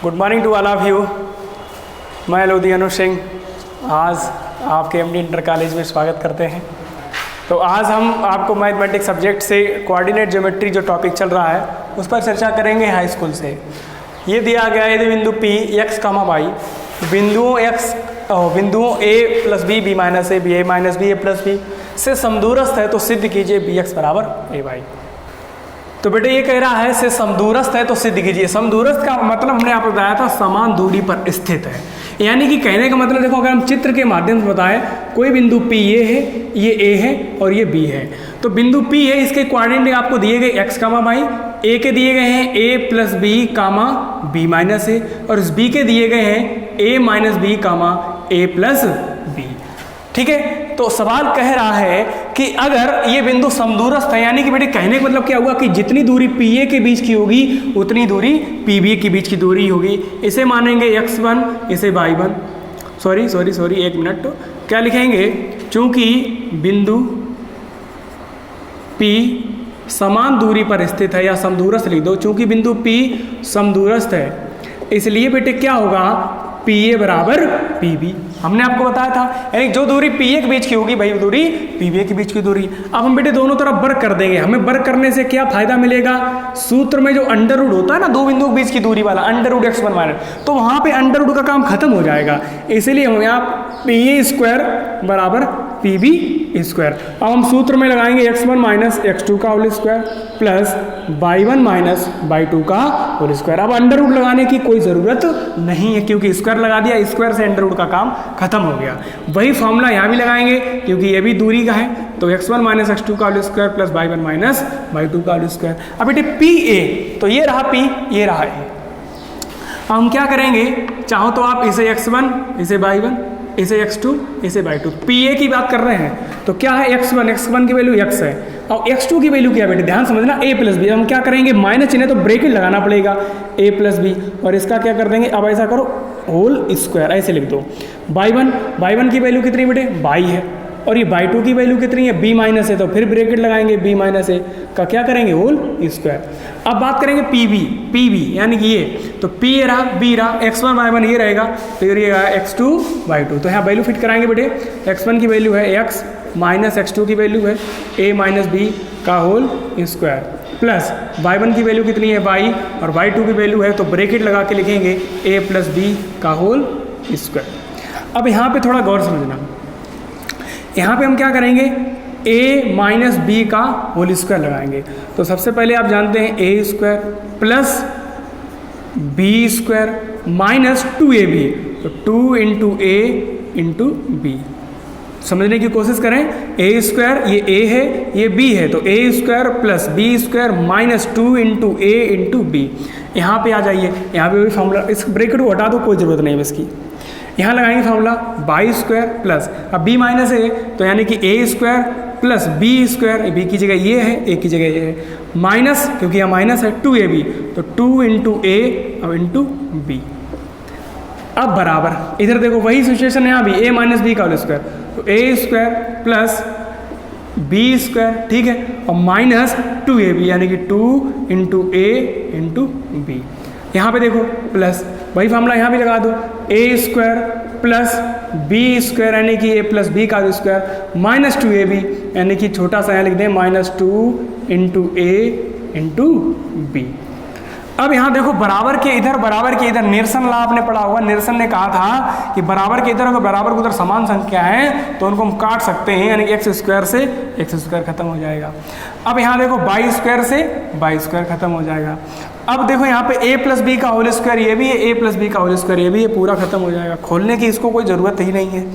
Good morning to all of you. मैं लोधियानु सिंह आज आपके एमडी इंटर कॉलेज में स्वागत करते हैं। तो आज हम आपको मैथमेटिक्स सब्जेक्ट से कोऑर्डिनेट ज्योमेट्री जो टॉपिक चल रहा है उस पर चर्चा करेंगे हाई स्कूल से। ये दिया गया है बिंदु P x, y बिंदुओं a plus B, B minus A, B A minus B, A plus B से समदूरस्थ है तो सिद्ध कीजिए bx बराबर ay। तो बेटे ये कह रहा है से समदूरस्थ है तो सिद्ध कीजिए। समदूरस्थ का मतलब हमने आपको बताया था समान दूरी पर स्थित है, यानी कि कहने का मतलब देखो अगर हम चित्र के माध्यम से बताएं कोई बिंदु P ये है, ये A है और ये B है। तो बिंदु P है, इसके कोऑर्डिनेट आपको दिए गए x, y, A के दिए गए हैं a plus B, b minus A, और इस B के दिए गए हैं a minus B, a plus B. ठीक है, तो सवाल कह रहा है कि अगर ये बिंदु समदूरस्थ है, यानी कि बेटे कहने का मतलब क्या हुआ कि जितनी दूरी PA के बीच की होगी उतनी दूरी PB के बीच की दूरी होगी। इसे मानेंगे x1, इसे y1। सॉरी एक मिनट, क्या लिखेंगे? चूंकि बिंदु P समान दूरी पर स्थित है, या समदूरस्थ लिख दो, चूंकि बिंदु P समदूरस्थ है इसलिए बेटे क्या होगा PA बराबर PB। हमने आपको बताया था, यानी जो दूरी PA के बीच की होगी वही दूरी PB के बीच की दूरी। अब हम बेटे दोनों तरफ वर्ग कर देंगे। हमें वर्ग करने से क्या फायदा मिलेगा? सूत्र में जो अंडर रूट होता है ना दो बिंदुओं के बीच की दूरी वाला, अंडर रूट x1 माइनस, तो वहां पे अंडर रूट का काम खत्म हो जाएगा। इसीलिए हम यहाँ PA स्क्वायर बराबर PB स्क्वायर। अब हम सूत्र में लगाएंगे x1 माइनस x2 का whole square plus y1 minus y2 का होल स्क्वायर। अब अंडर रूट लगाने की कोई ज़रूरत नहीं है क्योंकि स्क्वायर लगा दिया, स्क्वायर से अंडर रूट का काम खत्म हो गया। वही फॉर्मूला यहाँ भी लगाएंगे क्योंकि ये भी दूरी का है, तो x1 माइनस x2 का whole square plus y1 minus y2 का होल स्क्वायर। अब बेटे PA, तो ये रहा P, ये रहा A। हम क्या करेंगे? चाहो तो आप इसे x1, इसे y1, इसे x2, इसे y2, PA की बात कर रहे हैं तो क्या है x1 की वैल्यू x है और x2 की वैल्यू क्या है बेटे? ध्यान समझना, a प्लस बी। हम क्या करेंगे? माइनस चिन्ह तो ब्रैकेट लगाना पड़ेगा, a प्लस बी, और इसका क्या कर देंगे? अब ऐसा करो होल स्क्वायर, ऐसे लिख दो। y1 की वैल्यू कितनी बेटे? y है, और ये y2 की वैल्यू कितनी है? b माइनस है, तो फिर ब्रैकेट लगाएंगे b माइनस ए का क्या करेंगे? Whole square. अब बात करेंगे PB यानी कि ये, तो P ये रहा, B रहा, x1 y1 ये रहेगा, तो ये रहेगा x2 y2। तो यहाँ वैल्यू फिट कराएंगे बेटे। x1 की वैल्यू है x माइनस x2 की वैल्यू है a माइनस बी का होल स्क्वायर प्लस y1 की वैल्यू कितनी है? y, और y2 की वैल्यू है तो ब्रैकेट लगा के लिखेंगे a प्लस बी का होल स्क्वायर। अब यहाँ पे थोड़ा गौर समझना, यहाँ पे हम क्या करेंगे? a माइनस बी का होल स्क्वायर लगाएंगे। तो सबसे पहले आप जानते हैं a square plus B square minus 2ab, तो 2 इंटू ए इंटू बी। समझने की कोशिश करें, a स्क्वायर ये a है, ये b है, तो a square plus B square minus 2 into A into B. यहाँ पे आ जाइए, यहाँ पे भी फॉर्मूला, इस ब्रैकेट को हटा दो, कोई ज़रूरत नहीं है इसकी। यहाँ लगाएंगे फॉर्मूला y स्क्वायर प्लस, अब b माइनस ए तो यानी कि a square plus B square, b की जगह ये है, a की जगह ये है, माइनस क्योंकि यहाँ माइनस है 2ab, तो 2 इंटू ए और इंटू बी। अब बराबर इधर देखो वही सिचुएशन है, यहाँ भी a माइनस बी का होल स्क्वायर, तो a square plus B square, ठीक है, और माइनस 2ab यानी कि 2 इंटू ए इंटू बी। यहाँ पे देखो प्लस, वही फॉर्मूला यहाँ भी लगा दो, a square plus B square यानी कि a प्लस बी का स्क्वायर माइनस 2ab यानी कि छोटा सा यहाँ लिख दें minus 2 into A into B. अब यहाँ देखो बराबर के इधर निरसन ला आपने पढ़ा हुआ, निरसन ने कहा था कि बराबर के इधर अगर बराबर के उधर समान संख्या है तो उनको हम काट सकते हैं, यानी कि एक्स स्क्वायर से एक्स स्क्वायर खत्म हो जाएगा। अब यहाँ देखो वाई स्क्वायर से वाई स्क्वायर खत्म हो जाएगा। अब देखो यहाँ पे a प्लस बी का होल स्क्वायर ये भी है, a प्लस बी का होल स्क्वायर ये भी है, पूरा खत्म हो जाएगा, खोलने की इसको कोई ज़रूरत ही नहीं है।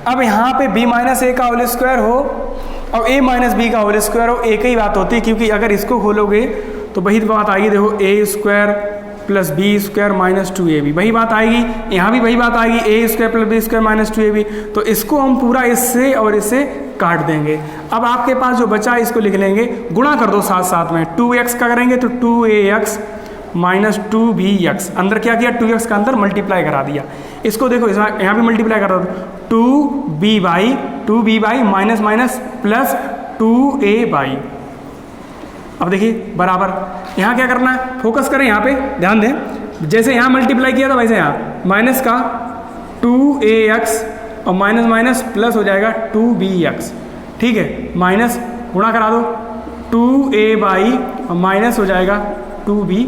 अब यहाँ पे b माइनस ए का होल स्क्वायर हो और a माइनस बी का होल स्क्वायर हो, एक ही बात होती है, क्योंकि अगर इसको खोलोगे तो वही बात आएगी। देखो a square plus B square minus 2ab, वही बात आएगी, यहाँ भी वही बात आएगी, a square plus B square minus 2ab। तो इसको हम पूरा इससे और इससे काट देंगे। अब आपके पास जो बचा इसको लिख लेंगे, गुणा कर दो साथ साथ में, 2x का करेंगे तो 2ax माइनस 2bx, अंदर क्या किया? 2x का अंदर मल्टीप्लाई करा दिया। इसको देखो यहाँ भी मल्टीप्लाई करा दो, 2b minus minus plus 2a। अब देखिए बराबर, यहाँ क्या करना है? फोकस करें, यहाँ पे ध्यान दें, जैसे यहाँ मल्टीप्लाई किया था वैसे यहाँ माइनस का 2ax और माइनस माइनस प्लस हो जाएगा 2bx, ठीक है, माइनस गुणा करा दो 2a/, और माइनस हो जाएगा 2b/,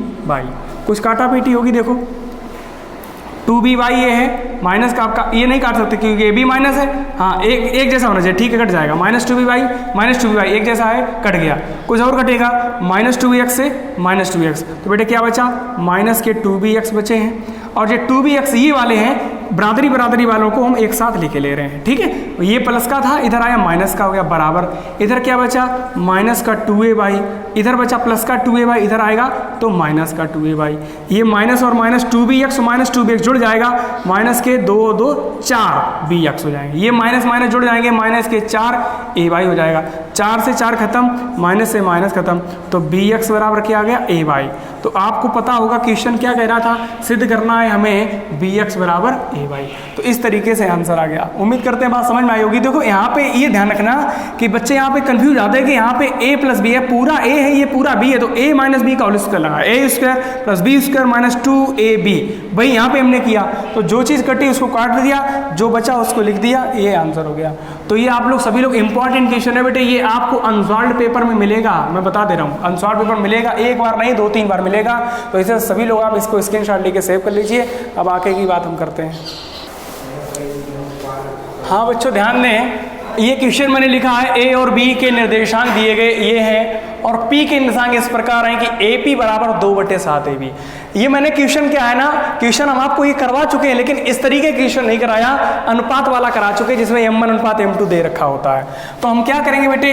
कुछ काटा पीटी होगी, देखो 2b/, ये है माइनस का आपका, ये नहीं काट सकते क्योंकि ये भी माइनस है, हाँ एक जैसा होना चाहिए, ठीक है, कट जाएगा, माइनस 2b/, एक जैसा है, कट गया, कुछ और कटेगा, माइनस 2bx से माइनस 2bx, तो बेटे क्या बचा, माइनस के 2bx बचे हैं, और ये 2bx ये वाले हैं बरादरी वालों को हम एक साथ लेके ले रहे हैं, ठीक है, ये प्लस का था, इधर आया माइनस का हो गया बराबर, इधर क्या बचा, माइनस का 2a/, इधर बचा प्लस का 2a/, इधर आएगा तो माइनस का 2a/, ये माइनस और माइनस 2bx और माइनस 2bx जुड़ जाएगा, माइनस के 2 2 4 bx हो जाएंगे, ये माइनस माइनस जुड़ जाएंगे, माइनस के 4 a/, हो जाएगा, 4 से 4 खत्म, माइनस से माइनस खत्म, तो bx बराबर क्या आ गया, a/। तो आपको पता होगा क्वेश्चन क्या कह रहा था, सिद्ध करना है हमें bx बराबर a/। तो इस तरीके से आंसर आ गया। उम्मीद करते हैं बात समझ में आई होगी। देखो यहाँ पे ये ध्यान रखना कि बच्चे यहाँ पे कंफ्यूज आते हैं कि यहाँ पे a प्लस बी है, पूरा a है, ये पूरा b है, तो a माइनस बी का होल स्क्वायर लगा, a square plus B square minus 2ab, भाई यहाँ पे हमने किया, तो जो चीज़ कटी उसको काट दिया, जो बचा उसको लिख दिया, ये आंसर हो गया। तो ये आप लोग सभी लोग इंपॉर्टेंट क्वेश्चन है बेटे, ये आपको अनसॉल्व्ड पेपर में मिलेगा, मैं बता दे रहा हूँ, अनसॉल्व्ड पेपर मिलेगा, एक बार नहीं 2-3 बार मिलेगा, तो इसे सभी लोग आप इसको स्क्रीनशॉट लेके सेव कर लीजिए। अब आगे की बात हम करते हैं। हाँ बच्चों ध्यान दें, ये क्वेश्चन मैंने लिखा है a और b के निर्देशांक दिए गए ये हैं, और p के निर्देशांक इस प्रकार हैं कि AP बराबर 2/7 AB। ये मैंने क्वेश्चन क्या है ना, क्वेश्चन हम आपको ये करवा चुके हैं, लेकिन इस तरीके क्वेश्चन नहीं कराया, अनुपात वाला करा चुके जिसमें m1 अनुपात m2 दे रखा होता है। तो हम क्या करेंगे बेटे,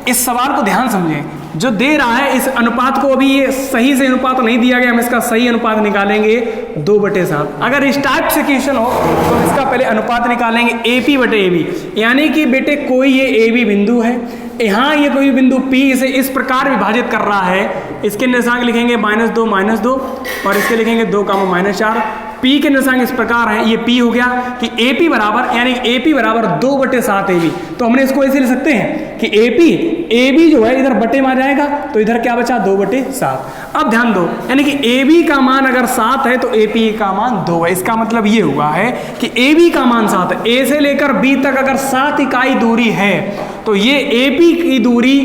इस सवाल को ध्यान समझें, जो दे रहा है इस अनुपात को, अभी ये सही से अनुपात नहीं दिया गया, हम इसका सही अनुपात निकालेंगे 2/7। अगर इस टाइप से क्वेश्चन हो तो इसका पहले अनुपात निकालेंगे AP/AB, यानी कि बेटे कोई ये AB बिंदु है, यहाँ ये कोई बिंदु P इसे इस प्रकार विभाजित कर रहा है, इसके निर्देशांक लिखेंगे -2 और इसके लिखेंगे 2, -4। P के निर्देशांक इस प्रकार है, ये P हो गया कि AP बराबर, यानी AP बराबर 2/7 AB। तो हमने इसको ऐसे लिख सकते हैं कि AB जो है इधर बटे में आ जाएगा, तो इधर क्या बचा 2/7। अब ध्यान दो, यानी कि AB का मान अगर 7 है तो AP का मान 2 है, इसका मतलब ये हुआ है कि AB का मान 7 है, A से लेकर B तक अगर 7 इकाई दूरी है तो ये AP की दूरी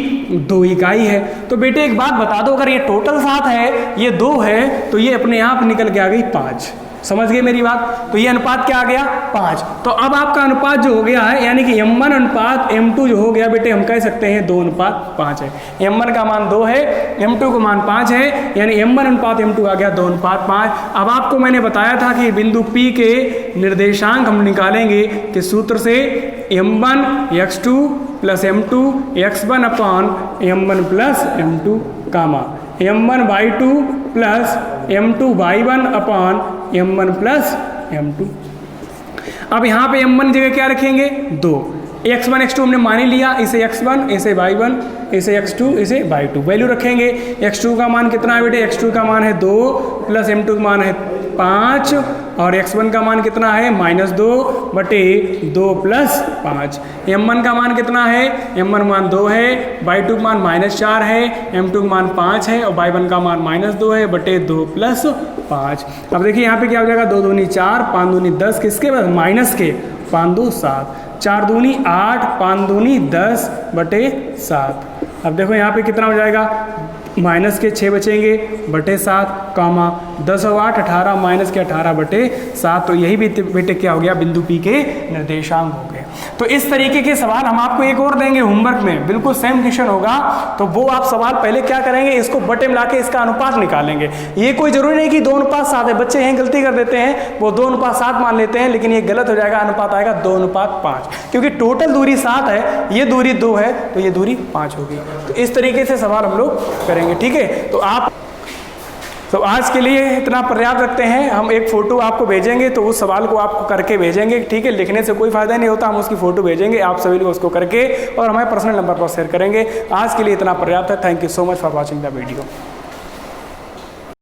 2 इकाई है। तो बेटे एक बात बता दो, अगर ये टोटल 7 है, ये 2 है, तो ये अपने आप निकल के आ गई 5। समझ गए मेरी बात? तो ये अनुपात क्या आ गया 5। तो अब आपका अनुपात जो हो गया है, यानी कि m1 अनुपात m2 जो हो गया बेटे, हम कह सकते हैं 2 अनुपात 5 है। m1 का मान 2 है, m2 का मान 5 है, यानी m1 अनुपात m2 आ गया 2 अनुपात 5। अब आपको मैंने बताया था कि बिंदु P के निर्देशांक हम निकालेंगे कि सूत्र से m1 x2 plus m2 x1 upon m1 plus m2 कामा m1/2 plus m2/1 upon m1 plus m2। अब यहाँ पे m1 जगह क्या रखेंगे 2, x1 x2 हमने मान ही लिया, इसे x1 इसे y1 इसे x2 इसे y2 वैल्यू रखेंगे। x2 का मान कितना है बेटे, x2 का मान है 2 प्लस m2 का मान है 5 और x1 का मान कितना है -2/2 प्लस 5। m1 का मान कितना है, m1 मान 2 है, y2 का मान -4 है, m2 का मान 5 है और y1 का मान -2 है बटे 2 प्लस 5। अब देखिए यहाँ पे क्या हो जाएगा, 2 दूनी 4, 5 दूनी 10, किसके बाद माइनस के, 5 2 7, 4 दूनी 8, 5 दूनी 10 बटे 7। अब देखो यहाँ पे कितना हो जाएगा, माइनस के 6 बचेंगे बटे 7 कामा 10 और 8 18 माइनस के 18 बटे 7। तो यही बेटे क्या हो गया, बिंदु P के निर्देशांक हो गए। तो इस तरीके के सवाल हम आपको एक और देंगे होमवर्क में, बिल्कुल सेम क्वेश्चन होगा। तो वो आप सवाल पहले क्या करेंगे, इसको बटे मिला के इसका अनुपात निकालेंगे। ये कोई जरूरी नहीं कि 2 अनुपात 7 है, बच्चे हैं गलती कर देते हैं, वो 2 अनुपात 7 मान लेते हैं, लेकिन ये गलत हो जाएगा, अनुपात आएगा 2 अनुपात 5, क्योंकि टोटल दूरी 7 है, ये दूरी 2 है, तो ये दूरी 5 होगी। तो इस तरीके से सवाल हम लोग करेंगे, ठीक है। तो आज के लिए इतना पर्याप्त रखते हैं। हम एक फ़ोटो आपको भेजेंगे, तो उस सवाल को आपको करके भेजेंगे, ठीक है। लिखने से कोई फ़ायदा नहीं होता, हम उसकी फ़ोटो भेजेंगे, आप सभी लोग उसको करके और हमारे पर्सनल नंबर पर शेयर करेंगे। आज के लिए इतना पर्याप्त है। Thank you so much for watching the video.